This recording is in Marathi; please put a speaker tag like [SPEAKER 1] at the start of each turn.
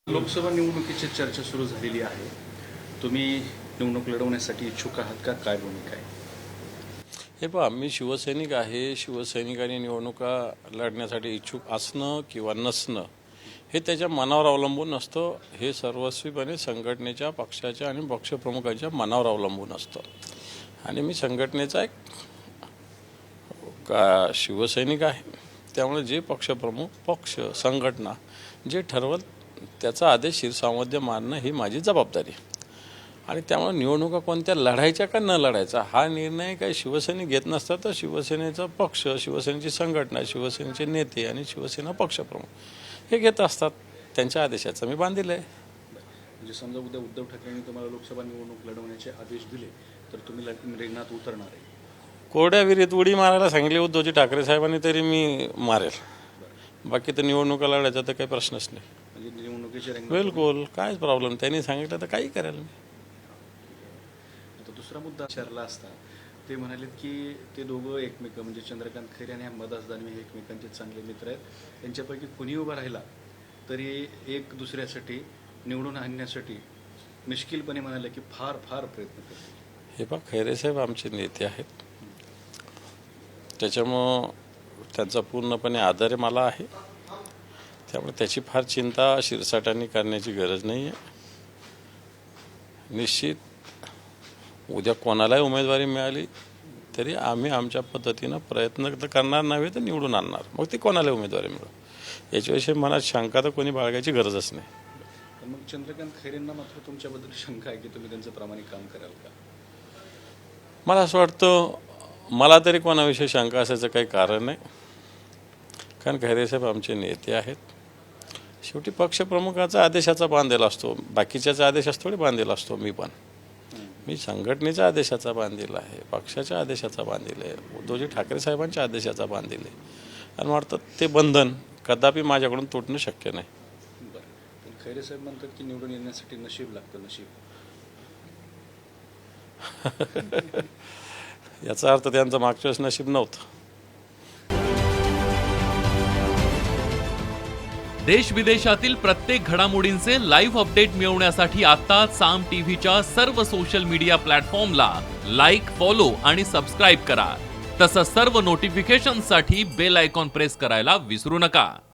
[SPEAKER 1] लोकसभा निवडणुकीची चर्चा सुरू झालेली आहे. तुम्ही निवडणूक लढवण्यासाठी इच्छुक आहात का? काय भूमिका आहे?
[SPEAKER 2] हे पहा, मी शिवसैनिक आहे. शिवसैनिकांनी निवडणुका लढण्यासाठी इच्छुक असणं किंवा नसणं हे त्याच्या मनावर अवलंबून असतं. हे सर्वस्वीपणे संघटनेच्या, पक्षाच्या आणि पक्षप्रमुखांच्या मनावर अवलंबून असतं. आणि मी संघटनेचा एक शिवसैनिक आहे. त्यामुळे जे पक्षप्रमुख, पक्ष, संघटना जे ठरवल त्याचा आदेश शिरसावध्ये मानणं ही माझी जबाबदारी. आणि त्यामुळे निवडणुका कोणत्या लढायच्या का न लढायचा हा निर्णय काही शिवसैनिक घेत नसतात, तर शिवसेनेचा पक्ष, शिवसेनेची संघटना, शिवसेनेचे नेते आणि शिवसेना पक्षप्रमुख हे घेत असतात. त्यांच्या आदेशाचं मी बांधील आहे.
[SPEAKER 1] म्हणजे समजा उद्या उद्धव ठाकरेंनी तुम्हाला लोकसभा निवडणूक लढवण्याचे आदेश दिले तर तुम्ही रिंगणात उतरणार आहे?
[SPEAKER 2] कोरड्या विहिरीत उडी मारायला सांगितले उद्धवजी ठाकरे साहेबांनी तरी मी मारेल. बाकी तर निवडणुका लढायचा तर काही प्रश्नच नाही.
[SPEAKER 1] म्हणजे निवडणुकीचे रिंगणात
[SPEAKER 2] बिलकुल काहीच प्रॉब्लेम. त्यांनी सांगितलं तर काही करेल मी.
[SPEAKER 1] दुसरा मुद्दा विचारला असता ते म्हणाले की ते दोघं एकमेक म्हणजे चंद्रकांत खैरे आणि अंबादास दानवे हे एकमेकांचे चांगले मित्र आहेत. त्यांच्यापैकी कुणी उभा राहिला तरी एक दुसऱ्यासाठी निवडून आणण्यासाठी मिश्किलपणे म्हणाले की फार फार प्रयत्न करतील.
[SPEAKER 2] हे पहा, खैरे साहेब आमचे नेते आहेत. त्याच्यामुळं त्यांचा पूर्णपणे आदर मला आहे. त्यामुळे त्याची फार चिंता शिरसाटांनी करण्याची गरज नाही आहे. निश्चित उद्या कोणालाही उमेदवारी मिळाली तरी आम्ही आमच्या पद्धतीनं प्रयत्न तर करणार नव्हे तर निवडून आणणार. मग ती कोणालाही उमेदवारी मिळो याच्याविषयी मनात शंका तर कोणी बाळगायची गरजच नाही.
[SPEAKER 1] मग चंद्रकांत खैरेंना मात्र तुमच्याबद्दल शंका आहे की तुम्ही त्यांचं प्रामाणिक काम कराल का?
[SPEAKER 2] मला असं वाटतं, मला तरी कोणाविषयी शंका असायचं काही कारण नाही. कारण खैरे साहेब आमचे नेते आहेत. शेवटी पक्षप्रमुखाचा आदेशाचा बांधलेला असतो, बाकीच्याचा आदेशास थोडी बांधलेला असतो. मी संघटनेच्या आदेशाचा बांधील आहे, पक्षाच्या आदेशाचा बांधील आहे, उद्धवजी ठाकरे साहेबांच्या आदेशाचा बांधील आहे. आणि वाटतं ते बंधन कदापि माझ्याकडून तुटणं शक्य नाही.
[SPEAKER 1] बरं, पण खैरे साहेब म्हणतात की निवडून येण्यासाठी नशीब लागतं. नशीब
[SPEAKER 2] याचा अर्थ त्यांचं मागच्या वेळेस नशीब नव्हतं.
[SPEAKER 3] देश विदेशातील प्रत्येक घडामोडींचे लाईव्ह अपडेट मिळवण्यासाठी आता साम टीव्हीच्या सर्व सोशल मीडिया प्लॅटफॉर्मला लाईक, फॉलो आणि सबस्क्राईब करा. तसंच सर्व नोटिफिकेशनसाठी बेल आयकॉन प्रेस करायला विसरू नका.